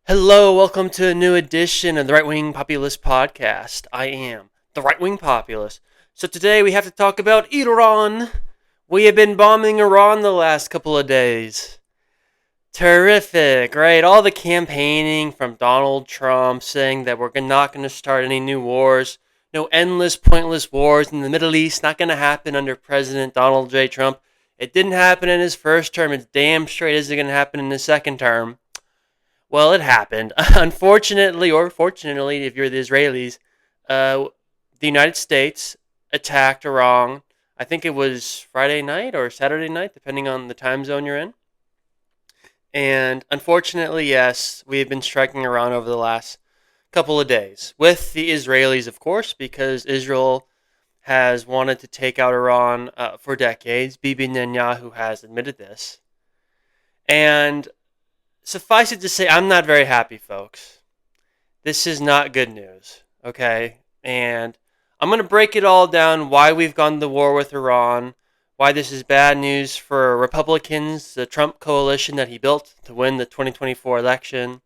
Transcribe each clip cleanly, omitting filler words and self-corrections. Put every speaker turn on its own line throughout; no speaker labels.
Hello, welcome to a new edition of the Right Wing Populist Podcast. I am the Right Wing Populist. So today we have to talk about Iran. We have been bombing Iran the last couple of days. Terrific, right? All the campaigning from Donald Trump saying that we're not going to start any new wars. No endless, pointless wars in the Middle East. Not going to happen under President Donald J. Trump. It didn't happen in his first term. It's damn straight isn't going to happen in his second term. Well, it happened. Unfortunately, or fortunately, if you're the Israelis, the United States attacked Iran. I think it was Friday night or Saturday night, depending on the time zone you're in. And unfortunately, yes, we have been striking Iran over the last couple of days. With the Israelis, of course, because Israel has wanted to take out Iran for decades. Bibi Netanyahu has admitted this. And suffice it to say, I'm not very happy, folks. This is not good news, okay? And I'm going to break it all down, why we've gone to war with Iran, why this is bad news for Republicans, the Trump coalition that he built to win the 2024 election,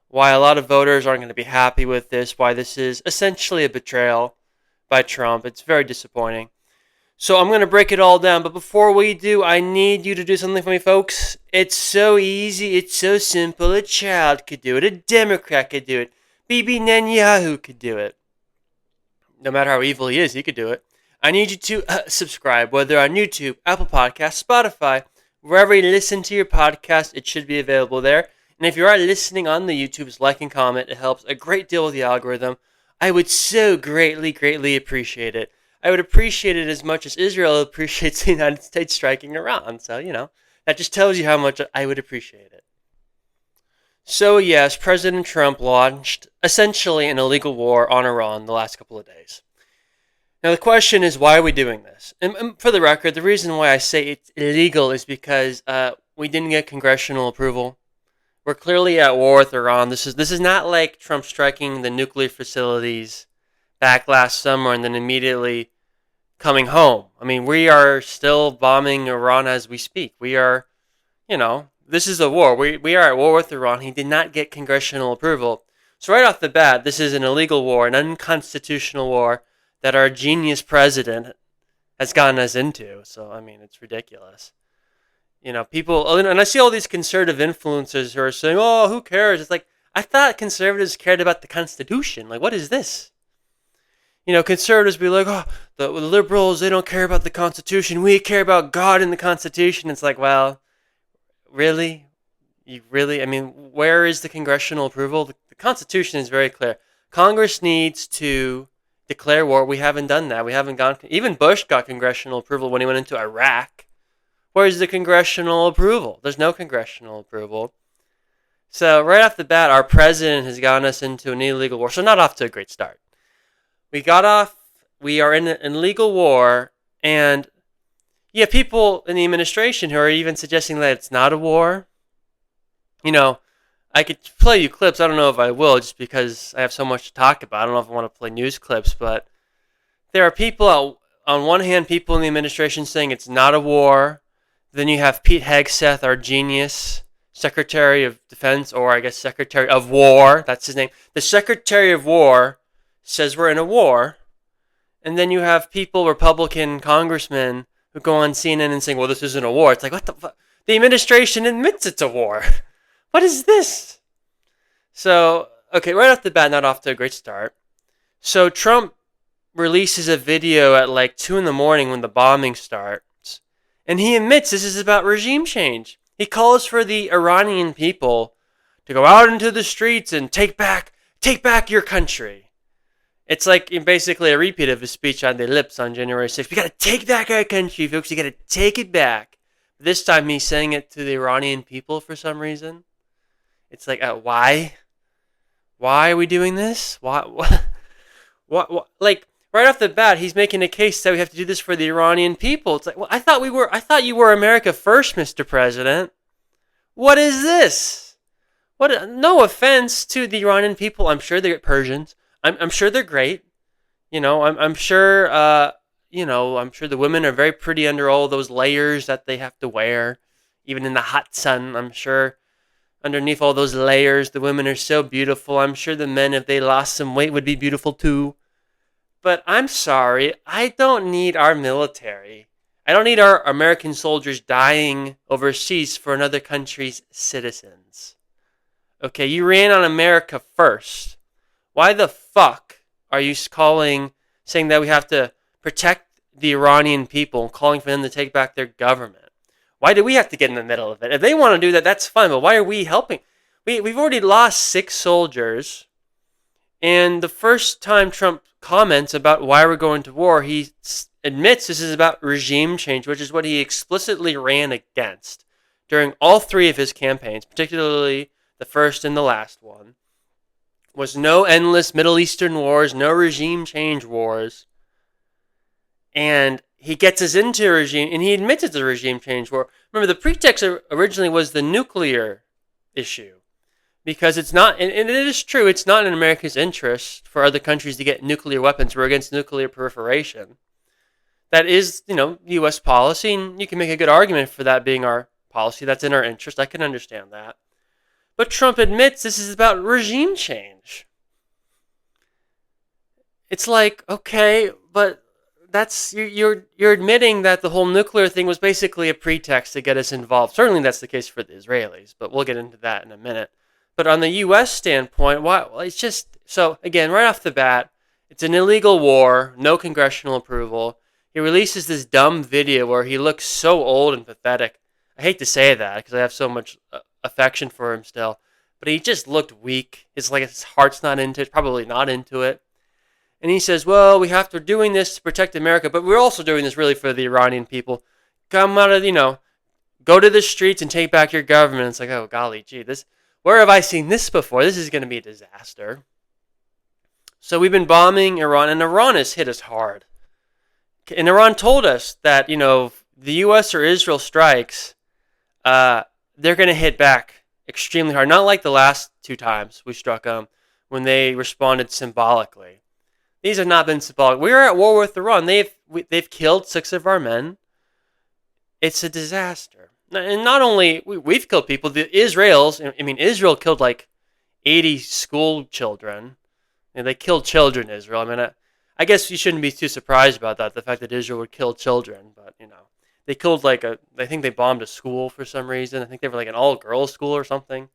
why a lot of voters aren't going to be happy with this, why this is essentially a betrayal by Trump. It's very disappointing. So I'm going to break it all down, but before we do, I need you to do something for me, folks. It's so easy, it's so simple. A child could do it, a Democrat could do it, Bibi Netanyahu could do it. No matter how evil he is, he could do it. I need you to subscribe, whether on YouTube, Apple Podcasts, Spotify, wherever you listen to your podcast, it should be available there. And if you are listening on the YouTubes, like and comment. It helps a great deal with the algorithm. I would so greatly appreciate it. I would appreciate it as much as Israel appreciates the United States striking Iran. So, that just tells you how much I would appreciate it. So, yes, President Trump launched essentially an illegal war on Iran the last couple of days. Now, the question is, why are we doing this? And for the record, the reason why I say it's illegal is because we didn't get congressional approval. We're clearly at war with Iran. This is not like Trump striking the nuclear facilities back last summer and then immediately coming home. I mean, we are still bombing Iran as we speak. We are, this is a war. We are at war with Iran. He did not get congressional approval. So right off the bat, this is an illegal war, an unconstitutional war that our genius president has gotten us into. So, I mean, it's ridiculous. People, and I see all these conservative influencers who are saying, oh, who cares? It's like, I thought conservatives cared about the Constitution. Like, what is this? Conservatives be like, oh, the liberals, they don't care about the Constitution. We care about God and the Constitution. It's like, well, really? I mean, where is the congressional approval? The Constitution is very clear. Congress needs to declare war. We haven't done that. We haven't gone. Even Bush got congressional approval when he went into Iraq. Where's the congressional approval? There's no congressional approval. So right off the bat, our president has gotten us into an illegal war. So not off to a great start. We are in an illegal war, and you have people in the administration who are even suggesting that it's not a war. I could play you clips. I don't know if I will, just because I have so much to talk about. I don't know if I want to play news clips, but there are people, on one hand, people in the administration saying it's not a war. Then you have Pete Hegseth, our genius, Secretary of Defense, or I guess Secretary of War. That's his name. The Secretary of War says we're in a war. And then you have people, Republican congressmen, who go on CNN and saying, well, this isn't a war. It's like, what the fuck? The administration admits it's a war. What is this? So, okay, right off the bat, not off to a great start. So Trump releases a video at like 2 in the morning when the bombing starts. And he admits this is about regime change. He calls for the Iranian people to go out into the streets and take back your country. It's like basically a repeat of his speech on the Ellipse on January 6th. We got to take back our country, folks. You got to take it back. This time he's saying it to the Iranian people for some reason. It's like, why? Why are we doing this? Why? Like, right off the bat, he's making a case that we have to do this for the Iranian people. It's like, well, I thought you were America first, Mr. President. What is this? No offense to the Iranian people. I'm sure they're Persians. I'm sure they're great. I'm sure, I'm sure the women are very pretty under all those layers that they have to wear, even in the hot sun. I'm sure underneath all those layers. The women are so beautiful. I'm sure the men, if they lost some weight, would be beautiful too. But I'm sorry, I don't need our military. I don't need our American soldiers dying overseas for another country's citizens. Okay, you ran on America first. Why the fuck are you saying that we have to protect the Iranian people and calling for them to take back their government? Why do we have to get in the middle of it? If they want to do that, that's fine, but why are we helping? We've already lost 6 soldiers, and the first time Trump comments about why we're going to war, he admits this is about regime change, which is what he explicitly ran against during all 3 of his campaigns, particularly the first and the last one, was no endless Middle Eastern wars, no regime change wars. And he gets us into regime, and he admits it's a regime change war. Remember, the pretext originally was the nuclear issue. Because it's not, and it is true, it's not in America's interest for other countries to get nuclear weapons. We're against nuclear proliferation. That is, U.S. policy, and you can make a good argument for that being our policy. That's in our interest. I can understand that. But Trump admits this is about regime change. It's like, okay, but that's you're admitting that the whole nuclear thing was basically a pretext to get us involved. Certainly that's the case for the Israelis, but we'll get into that in a minute. But on the U.S. standpoint, why? Well, it's just, so again, right off the bat, it's an illegal war, no congressional approval. He releases this dumb video where he looks so old and pathetic. I hate to say that because I have so much affection for him still, but he just looked weak. It's like his heart's not into it, probably not into it. And he says, well, we have to doing this to protect America, but we're also doing this really for the Iranian people. Come out of, go to the streets and take back your government. It's like, oh, golly gee, where have I seen this before? This is going to be a disaster. So we've been bombing Iran, and Iran has hit us hard. And Iran told us that, the U.S. or Israel strikes, they're going to hit back extremely hard. Not like the last 2 times we struck them when they responded symbolically. These have not been symbolic. We are at war with Iran. They've killed 6 of our men. It's a disaster. And not only we've killed people, Israel killed like 80 school children. And they killed children, Israel. I guess you shouldn't be too surprised about that, the fact that Israel would kill children. But, they killed I think they bombed a school for some reason. I think they were like an all-girls school or something.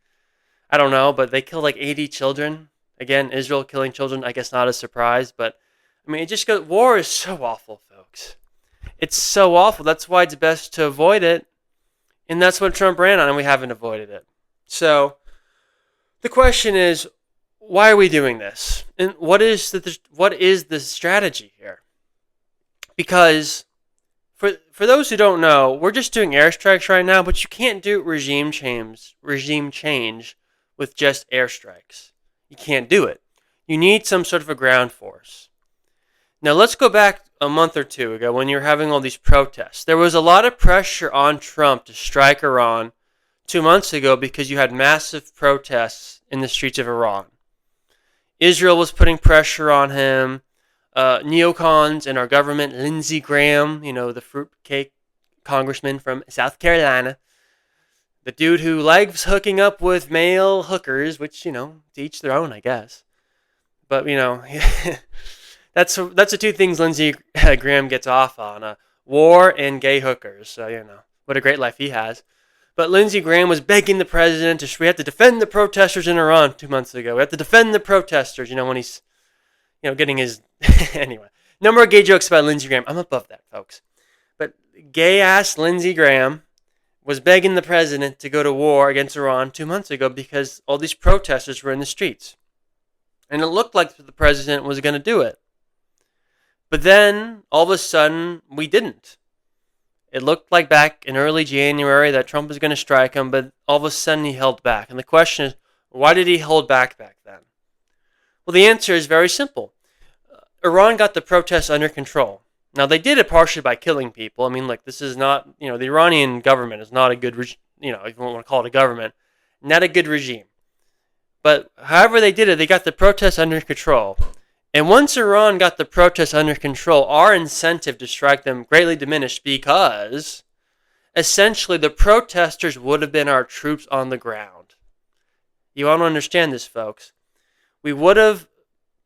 I don't know, but they killed like 80 children. Again, Israel killing children, I guess not a surprise. But, it just goes, war is so awful, folks. It's so awful. That's why it's best to avoid it. And that's what Trump ran on, and we haven't avoided it. So, the question is, why are we doing this? And what is the strategy here? Because for those who don't know, we're just doing airstrikes right now, but you can't do regime change with just airstrikes. You can't do it. You need some sort of a ground force. Now let's go back a month or 2 ago when you were having all these protests. There was a lot of pressure on Trump to strike Iran 2 months ago because you had massive protests in the streets of Iran. Israel was putting pressure on him. Neocons in our government, Lindsey Graham, the fruitcake congressman from South Carolina, the dude who likes hooking up with male hookers, which, to each their own, I guess. But, that's the 2 things Lindsey Graham gets off on, war and gay hookers. So, what a great life he has. But Lindsey Graham was begging the president we have to defend the protesters in Iran 2 months ago. We have to defend the protesters, when he's, getting his... Anyway, no more gay jokes about Lindsey Graham. I'm above that, folks. But gay-ass Lindsey Graham was begging the president to go to war against Iran 2 months ago because all these protesters were in the streets. And it looked like the president was going to do it. But then, all of a sudden, we didn't. It looked like back in early January that Trump was going to strike him, but all of a sudden he held back. And the question is, why did he hold back then? Well, the answer is very simple. Iran got the protests under control. Now, they did it partially by killing people. This is not, the Iranian government is not a good, if you want to call it a government, not a good regime. But however they did it, they got the protests under control. And once Iran got the protests under control, our incentive to strike them greatly diminished because essentially the protesters would have been our troops on the ground. You want to understand this, folks. We would have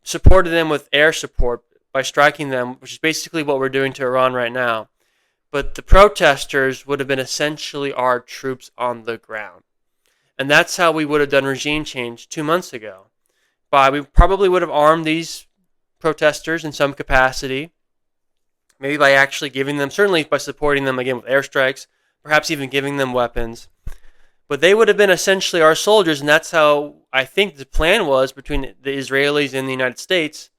supported them with air support by striking them, which is basically what we're doing to Iran right now. But the protesters would have been essentially our troops on the ground. And that's how we would have done regime change 2 months ago. We probably would have armed these protesters in some capacity, maybe by actually giving them, certainly by supporting them again with airstrikes, perhaps even giving them weapons. But they would have been essentially our soldiers, and that's how I think the plan was between the Israelis and the United States.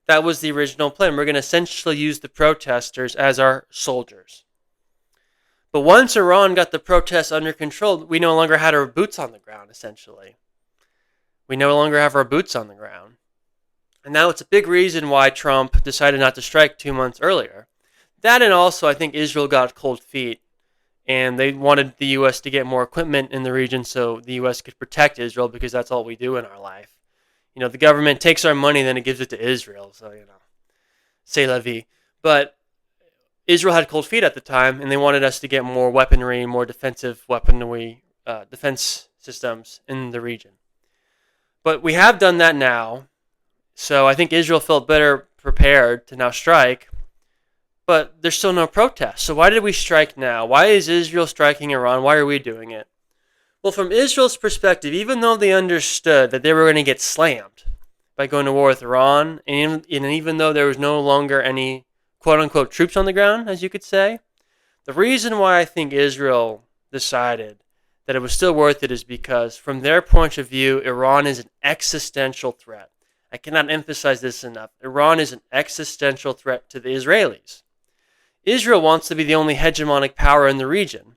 That was the original plan. We're going to essentially use the protesters as our soldiers. But once Iran got the protests under control, we no longer had our boots on the ground, essentially. We no longer have our boots on the ground. And now it's a big reason why Trump decided not to strike 2 months earlier. That, and also I think Israel got cold feet, and they wanted the U.S. to get more equipment in the region so the U.S. could protect Israel, because that's all we do in our life. You know, the government takes our money, then it gives it to Israel. So, c'est la vie. But Israel had cold feet at the time, and they wanted us to get more weaponry, more defensive weaponry, defense systems in the region. But we have done that now, so I think Israel felt better prepared to now strike, but there's still no protest. So why did we strike now? Why is Israel striking Iran? Why are we doing it? Well, from Israel's perspective, even though they understood that they were going to get slammed by going to war with Iran, and even though there was no longer any quote-unquote troops on the ground, as you could say, the reason why I think Israel decided that it was still worth it is because, from their point of view, Iran is an existential threat. I cannot emphasize this enough. Iran is an existential threat to the Israelis. Israel wants to be the only hegemonic power in the region.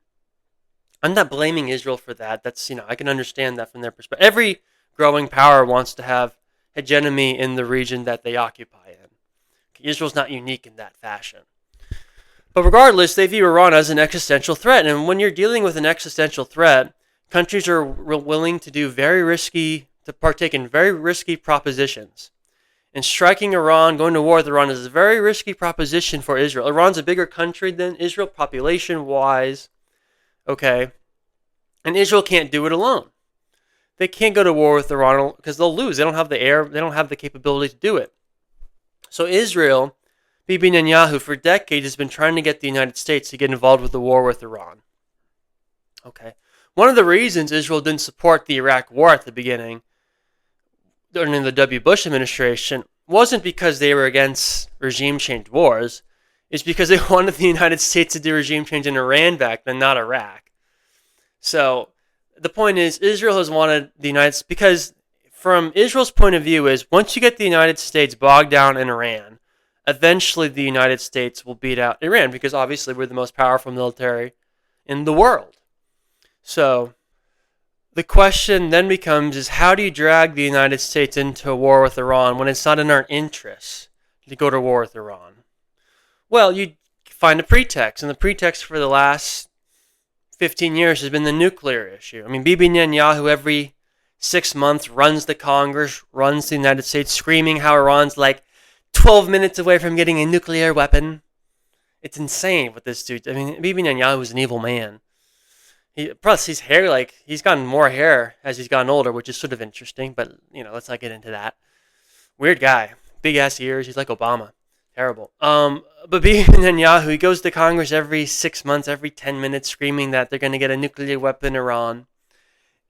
I'm not blaming Israel for that. I can understand that from their perspective. Every growing power wants to have hegemony in the region that they occupy in. Israel's not unique in that fashion. But regardless, they view Iran as an existential threat. And when you're dealing with an existential threat, countries are willing to partake in very risky propositions. And striking Iran, going to war with Iran, is a very risky proposition for Israel. Iran's a bigger country than Israel, population-wise. Okay? And Israel can't do it alone. They can't go to war with Iran because they'll lose. They don't have the capability to do it. So Israel, Bibi Netanyahu, for decades has been trying to get the United States to get involved with the war with Iran. Okay. One of the reasons Israel didn't support the Iraq war at the beginning, during the W. Bush administration, wasn't because they were against regime change wars. It's because they wanted the United States to do regime change in Iran back then, not Iraq. So the point is, Israel has wanted the United States, because from Israel's point of view is, once you get the United States bogged down in Iran, eventually the United States will beat out Iran, because obviously we're the most powerful military in the world. So the question then becomes is, how do you drag the United States into a war with Iran when it's not in our interests to go to war with Iran? Well, you find a pretext, and the pretext for the last 15 years has been the nuclear issue. I mean, Bibi Netanyahu every 6 months runs the Congress, runs the United States, screaming how Iran's like 12 minutes away from getting a nuclear weapon. It's insane what this dude. I mean, Bibi Netanyahu is an evil man. Plus, his hair, he's gotten more hair as he's gotten older, which is sort of interesting, but, let's not get into that. Weird guy. Big ass ears. He's like Obama. Terrible. But Bibi Netanyahu, he goes to Congress every 6 months, every 10 minutes, screaming that they're going to get a nuclear weapon in Iran.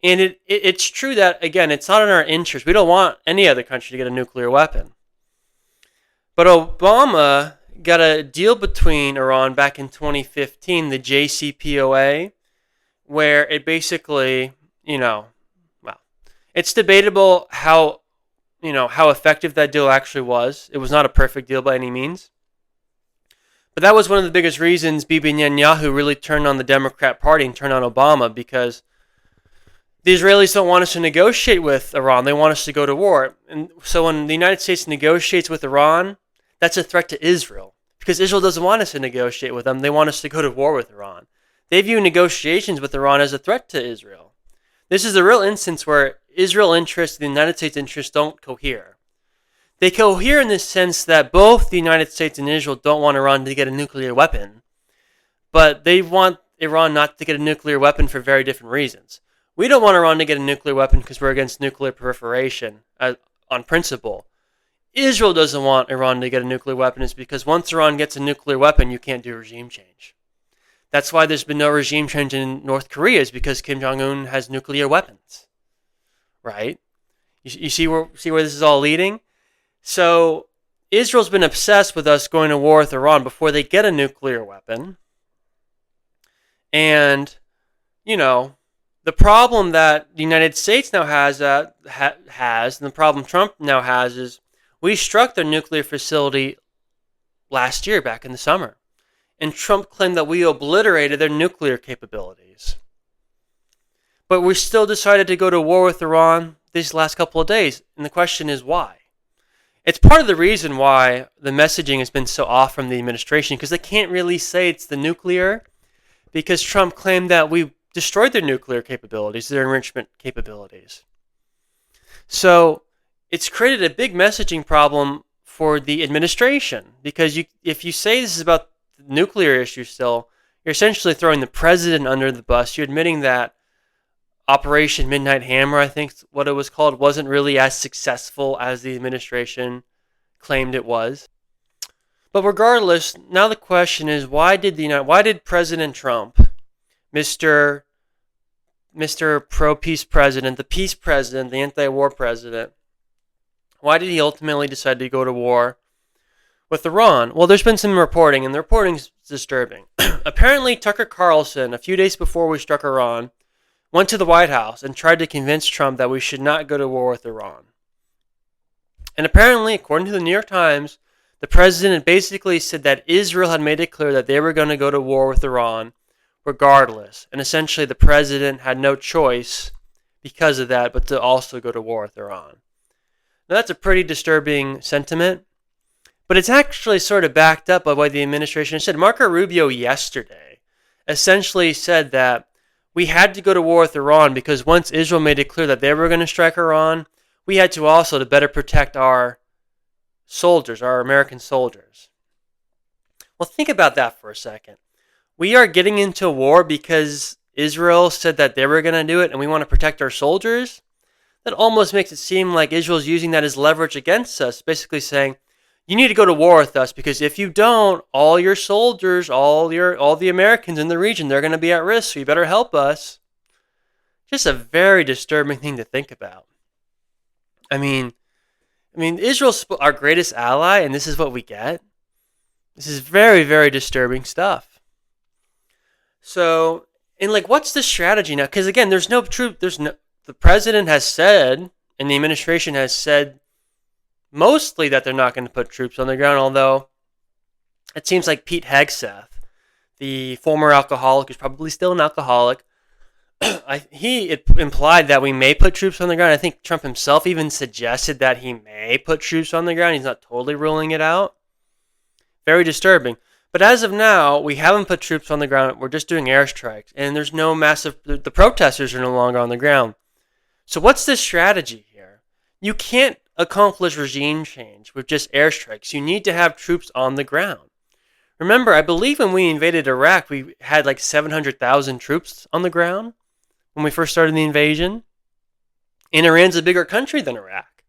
And it's true that, again, it's not in our interest. We don't want any other country to get a nuclear weapon. But Obama got a deal between Iran back in 2015, the JCPOA, where it basically, it's debatable how effective that deal actually was. It was not a perfect deal by any means. But that was one of the biggest reasons Bibi Netanyahu really turned on the Democrat Party and turned on Obama, because the Israelis don't want us to negotiate with Iran. They want us to go to war. And so when the United States negotiates with Iran, that's a threat to Israel, because Israel doesn't want us to negotiate with them. They want us to go to war with Iran. They view negotiations with Iran as a threat to Israel. This is a real instance where Israel interests and the United States interests don't cohere. They cohere in the sense that both the United States and Israel don't want Iran to get a nuclear weapon, but they want Iran not to get a nuclear weapon for very different reasons. We don't want Iran to get a nuclear weapon because we're against nuclear proliferation on principle. Israel doesn't want Iran to get a nuclear weapon is because once Iran gets a nuclear weapon, you can't do regime change. That's why there's been no regime change in North Korea, is because Kim Jong-un has nuclear weapons. Right? You see where this is all leading? So Israel's been obsessed with us going to war with Iran before they get a nuclear weapon. And, the problem that the United States now has, and the problem Trump now has, is we struck their nuclear facility last year, back in the summer. And Trump claimed that we obliterated their nuclear capabilities. But we still decided to go to war with Iran these last couple of days. And the question is why? It's part of the reason why the messaging has been so off from the administration, because they can't really say it's the nuclear, because Trump claimed that we destroyed their nuclear capabilities, their enrichment capabilities. So it's created a big messaging problem for the administration, because if you say this is about the nuclear issue still, you're essentially throwing the president under the bus. You're admitting that Operation Midnight Hammer, I think what it was called, wasn't really as successful as the administration claimed it was. But regardless, now the question is, why did President Trump, Mr. Pro-Peace President, the peace president, the anti-war president, why did he ultimately decide to go to war with Iran? Well, there's been some reporting, and the reporting's disturbing. Apparently, Tucker Carlson, a few days before we struck Iran, went to the White House and tried to convince Trump that we should not go to war with Iran. And apparently, according to the New York Times, the president basically said that Israel had made it clear that they were going to go to war with Iran regardless. And essentially, the president had no choice because of that but to also go to war with Iran. Now, that's a pretty disturbing sentiment, but it's actually sort of backed up by what the administration said. Marco Rubio yesterday essentially said that we had to go to war with Iran because once Israel made it clear that they were going to strike Iran, we had to also to better protect our soldiers, our American soldiers. Well, think about that for a second. We are getting into war because Israel said that they were going to do it and we want to protect our soldiers? That almost makes it seem like Israel's using that as leverage against us, basically saying, you need to go to war with us because if you don't, all your soldiers, all the Americans in the region, they're going to be at risk, so you better help us. Just a very disturbing thing to think about. I mean, Israel's our greatest ally, and this is what we get. This is very, very disturbing stuff. So, and what's the strategy now? Because again, there's no truth. The president has said, and the administration has said, mostly that they're not going to put troops on the ground, although it seems like Pete Hegseth, the former alcoholic, who's probably still an alcoholic, he implied that we may put troops on the ground. I think Trump himself even suggested that he may put troops on the ground. He's not totally ruling it out. Very disturbing. But as of now, we haven't put troops on the ground. We're just doing airstrikes. And there's no the protesters are no longer on the ground. So what's the strategy here? You can't accomplish regime change with just airstrikes. You need to have troops on the ground. Remember, I believe when we invaded Iraq, we had 700,000 troops on the ground when we first started the invasion. And Iran's a bigger country than Iraq.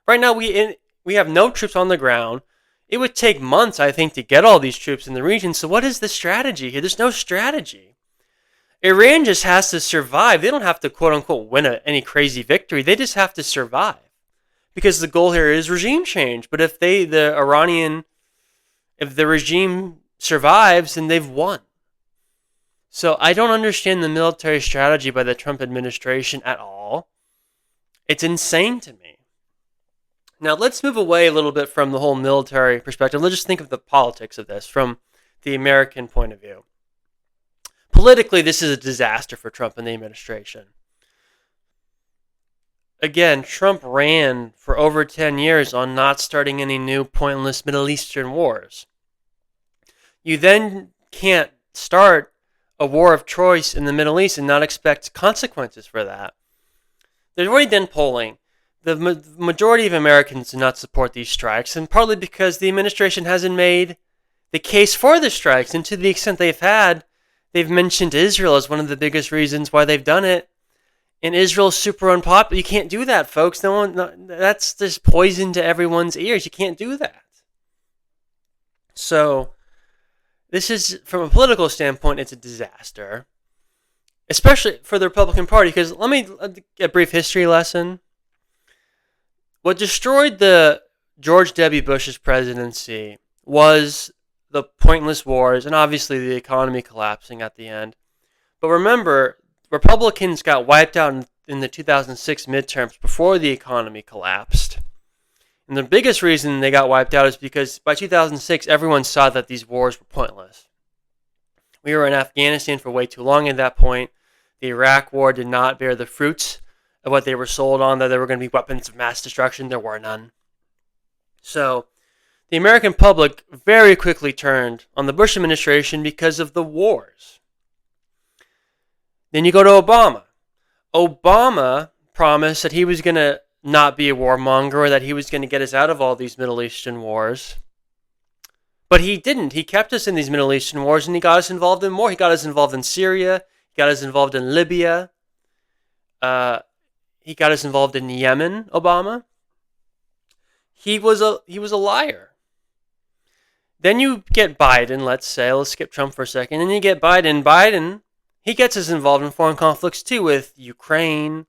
Right now, we have no troops on the ground. It would take months, I think, to get all these troops in the region. So what is the strategy here? There's no strategy. Iran just has to survive. They don't have to, quote-unquote, win any crazy victory. They just have to survive. Because the goal here is regime change. But if the regime survives, then they've won. So I don't understand the military strategy by the Trump administration at all. It's insane to me. Now let's move away a little bit from the whole military perspective. Let's just think of the politics of this from the American point of view. Politically, this is a disaster for Trump and the administration. Again, Trump ran for over 10 years on not starting any new pointless Middle Eastern wars. You then can't start a war of choice in the Middle East and not expect consequences for that. There's already been polling. The majority of Americans do not support these strikes, and partly because the administration hasn't made the case for the strikes, and to the extent they've mentioned Israel as one of the biggest reasons why they've done it. And Israel's super unpopular. You can't do that, folks. That's just poison to everyone's ears. You can't do that. So, this is, from a political standpoint, it's a disaster. Especially for the Republican Party, because let me a brief history lesson. What destroyed the George W. Bush's presidency was the pointless wars and obviously the economy collapsing at the end. But remember, Republicans got wiped out in the 2006 midterms before the economy collapsed. And the biggest reason they got wiped out is because by 2006, everyone saw that these wars were pointless. We were in Afghanistan for way too long at that point. The Iraq War did not bear the fruits of what they were sold on, that there were going to be weapons of mass destruction. There were none. So the American public very quickly turned on the Bush administration because of the wars. Then you go to Obama. Obama promised that he was going to not be a warmonger, or that he was going to get us out of all these Middle Eastern wars. But he didn't. He kept us in these Middle Eastern wars, and he got us involved in more. He got us involved in Syria. He got us involved in Libya. He got us involved in Yemen, Obama. He was a liar. Then you get Biden, let's skip Trump for a second. Then you get Biden. Biden, he gets us involved in foreign conflicts too, with Ukraine.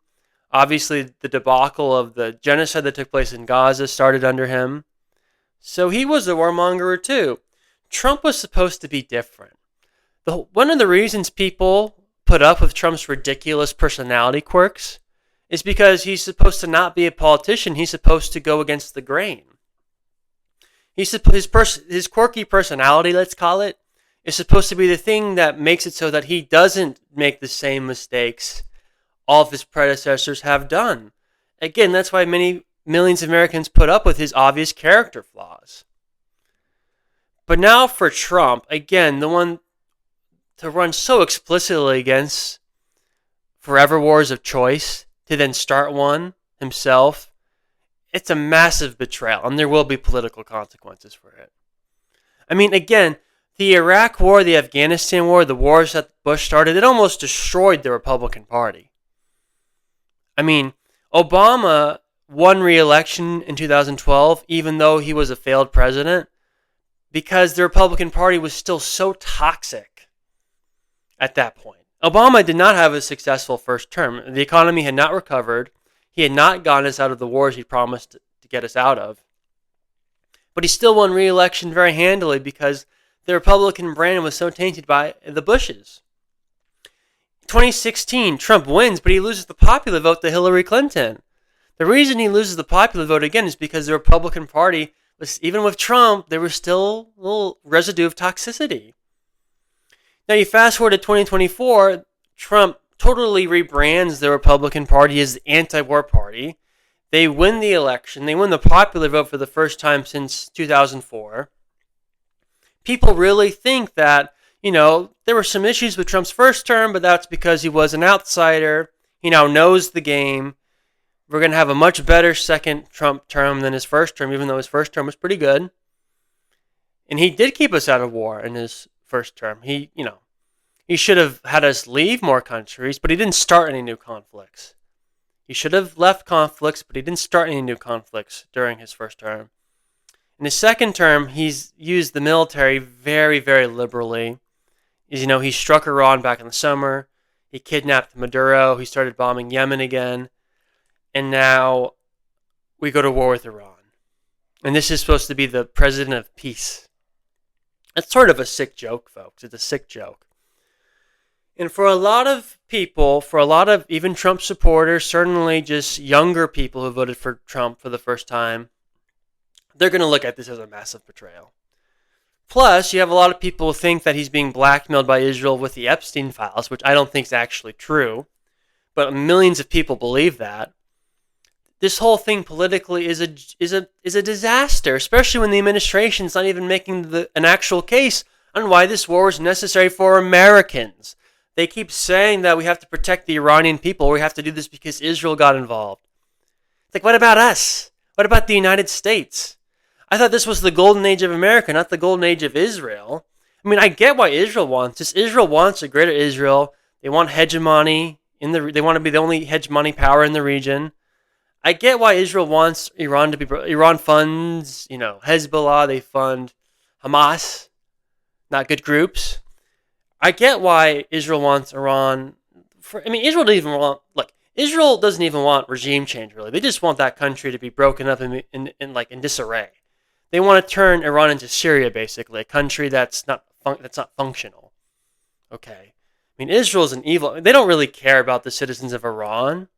Obviously, the debacle of the genocide that took place in Gaza started under him. So he was a warmonger too. Trump was supposed to be different. One of the reasons people put up with Trump's ridiculous personality quirks is because he's supposed to not be a politician. He's supposed to go against the grain. His quirky personality, let's call it, is supposed to be the thing that makes it so that he doesn't make the same mistakes all of his predecessors have done. Again, that's why millions of Americans put up with his obvious character flaws. But now for Trump, again, the one to run so explicitly against forever wars of choice, to then start one himself, it's a massive betrayal, and there will be political consequences for it. I mean, again, the Iraq War, the Afghanistan War, the wars that Bush started, it almost destroyed the Republican Party. I mean, Obama won re-election in 2012, even though he was a failed president, because the Republican Party was still so toxic at that point. Obama did not have a successful first term. The economy had not recovered. He had not gotten us out of the wars he promised to get us out of. But he still won re-election very handily because the Republican brand was so tainted by the Bushes. 2016, Trump wins, but he loses the popular vote to Hillary Clinton. The reason he loses the popular vote again is because the Republican Party was, even with Trump, there was still a little residue of toxicity. Now you fast forward to 2024, Trump totally rebrands the Republican Party as the anti-war party. They win the election. They win the popular vote for the first time since 2004. People really think that, there were some issues with Trump's first term, but that's because he was an outsider. He now knows the game. We're going to have a much better second Trump term than his first term, even though his first term was pretty good. And he did keep us out of war in his first term. He should have had us leave more countries, but he didn't start any new conflicts. He should have left conflicts, but he didn't start any new conflicts during his first term. In his second term, he's used the military very, very liberally. He struck Iran back in the summer. He kidnapped Maduro. He started bombing Yemen again. And now we go to war with Iran. And this is supposed to be the president of peace. It's sort of a sick joke, folks. It's a sick joke. And for a lot of people, for a lot of even Trump supporters, certainly just younger people who voted for Trump for the first time, they're going to look at this as a massive betrayal. Plus, you have a lot of people who think that he's being blackmailed by Israel with the Epstein files, which I don't think is actually true. But millions of people believe that. This whole thing politically is a disaster, especially when the administration's not even making an actual case on why this war is necessary for Americans. They keep saying that we have to protect the Iranian people, or we have to do this because Israel got involved. It's like, what about us? What about the United States? I thought this was the golden age of America, not the golden age of Israel. I mean, I get why Israel wants this. Israel wants a greater Israel. They want hegemony They want to be the only hegemony power in the region. I get why Israel wants Iran to be. Iran funds, Hezbollah. They fund Hamas, not good groups. I get why Israel wants Iran. Israel doesn't even want. Look, Israel doesn't even want regime change. Really, they just want that country to be broken up in disarray. They want to turn Iran into Syria, basically, a country that's not functional. Okay, Israel's an evil. They don't really care about the citizens of Iran.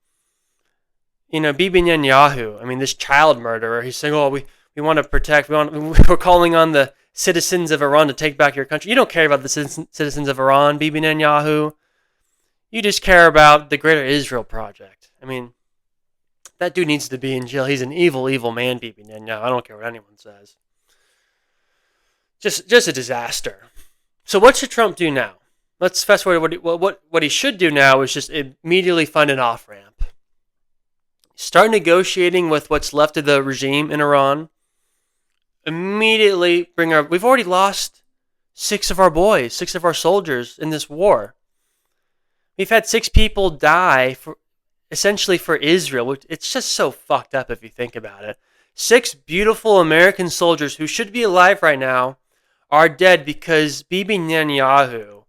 Bibi Netanyahu, this child murderer, he's saying, oh, we want to protect, we're calling on the citizens of Iran to take back your country. You don't care about the citizens of Iran, Bibi Netanyahu. You just care about the Greater Israel Project. That dude needs to be in jail. He's an evil, evil man, Bibi Netanyahu. I don't care what anyone says. Just a disaster. So what should Trump do now? Let's fast forward. What he should do now is just immediately find an off-ramp. Start negotiating with what's left of the regime in Iran. Immediately we've already lost 6 of our boys, 6 of our soldiers in this war. We've had 6 people die essentially for Israel. It's just so fucked up if you think about it. 6 beautiful American soldiers who should be alive right now are dead because Bibi Netanyahu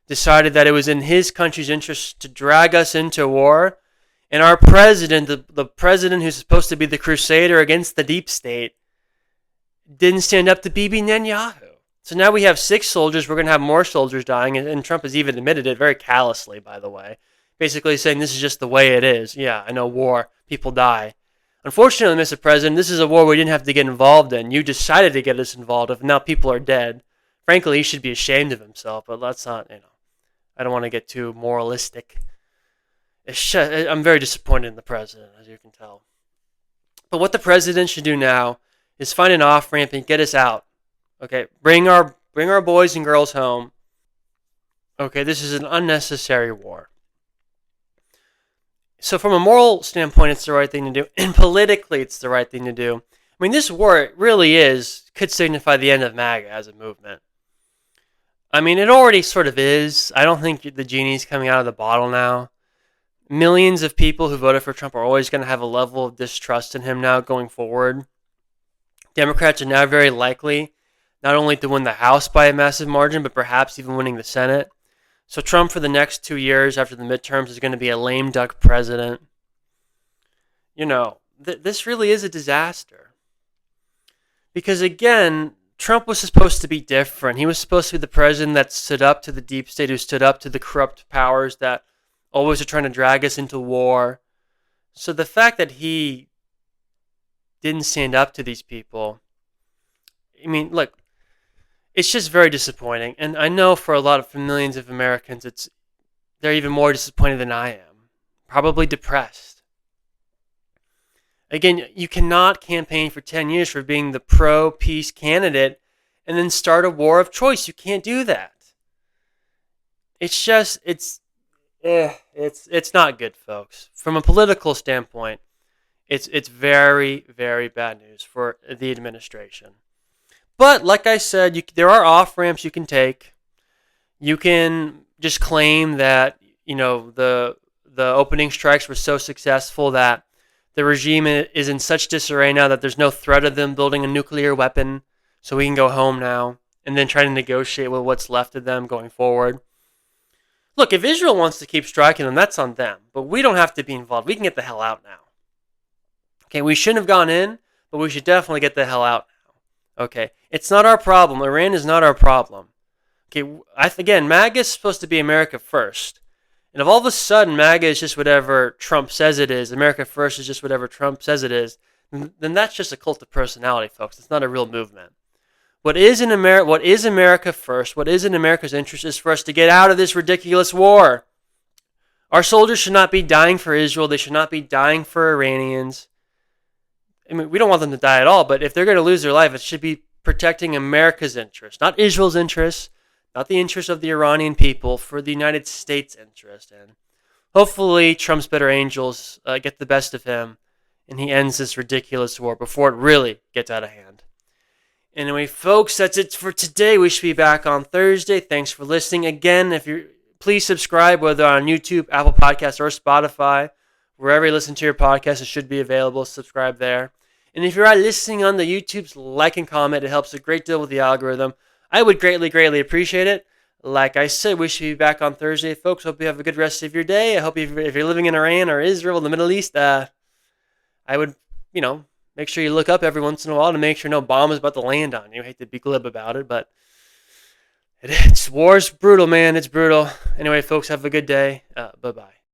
decided that it was in his country's interest to drag us into war. And our president, the president who's supposed to be the crusader against the deep state, didn't stand up to Bibi Netanyahu. So now we have 6 soldiers. We're going to have more soldiers dying. And Trump has even admitted it very callously, by the way. Basically saying this is just the way it is. Yeah, I know war. People die. Unfortunately, Mr. President, this is a war we didn't have to get involved in. You decided to get us involved in. Now people are dead. Frankly, he should be ashamed of himself. But let's not, I don't want to get too moralistic. I'm very disappointed in the president, as you can tell. But what the president should do now is find an off-ramp and get us out. Okay, bring our boys and girls home. Okay, this is an unnecessary war. So from a moral standpoint, it's the right thing to do. And politically, it's the right thing to do. This war, it really could signify the end of MAGA as a movement. It already sort of is. I don't think the genie's coming out of the bottle now. Millions of people who voted for Trump are always going to have a level of distrust in him now going forward. Democrats are now very likely not only to win the House by a massive margin, but perhaps even winning the Senate. So Trump for the next 2 years after the midterms is going to be a lame duck president. This really is a disaster. Because again, Trump was supposed to be different. He was supposed to be the president that stood up to the deep state, who stood up to the corrupt powers that always are trying to drag us into war. So the fact that he didn't stand up to these people, look, it's just very disappointing. And I know for millions of Americans, they're even more disappointed than I am. Probably depressed. Again, you cannot campaign for 10 years for being the pro-peace candidate and then start a war of choice. You can't do that. It's not good, folks. From a political standpoint, it's very, very bad news for the administration. But like I said, there are off-ramps you can take. You can just claim that, the opening strikes were so successful that the regime is in such disarray now that there's no threat of them building a nuclear weapon, so we can go home now, and then try to negotiate with what's left of them going forward. Look, if Israel wants to keep striking them, that's on them. But we don't have to be involved. We can get the hell out now. Okay, we shouldn't have gone in, but we should definitely get the hell out now. Okay, it's not our problem. Iran is not our problem. Okay, again, MAGA is supposed to be America first. And if all of a sudden MAGA is just whatever Trump says it is, America first is just whatever Trump says it is, then that's just a cult of personality, folks. It's not a real movement. What is America first, what is in America's interest is for us to get out of this ridiculous war. Our soldiers should not be dying for Israel. They should not be dying for Iranians. We don't want them to die at all, but if they're going to lose their life, it should be protecting America's interest, not Israel's interest, not the interest of the Iranian people, for the United States' interest. And hopefully Trump's better angels get the best of him, and he ends this ridiculous war before it really gets out of hand. Anyway, folks, that's it for today. We should be back on Thursday. Thanks for listening. Again, please subscribe, whether on YouTube, Apple Podcasts, or Spotify. Wherever you listen to your podcast, it should be available. Subscribe there. And if you're listening on the YouTubes, like and comment. It helps a great deal with the algorithm. I would greatly, greatly appreciate it. Like I said, we should be back on Thursday, folks. Hope you have a good rest of your day. I hope if you're living in Iran or Israel, the Middle East, I would, make sure you look up every once in a while to make sure no bomb is about to land on you. I hate to be glib about it, but war's brutal, man. It's brutal. Anyway, folks, have a good day. Bye-bye.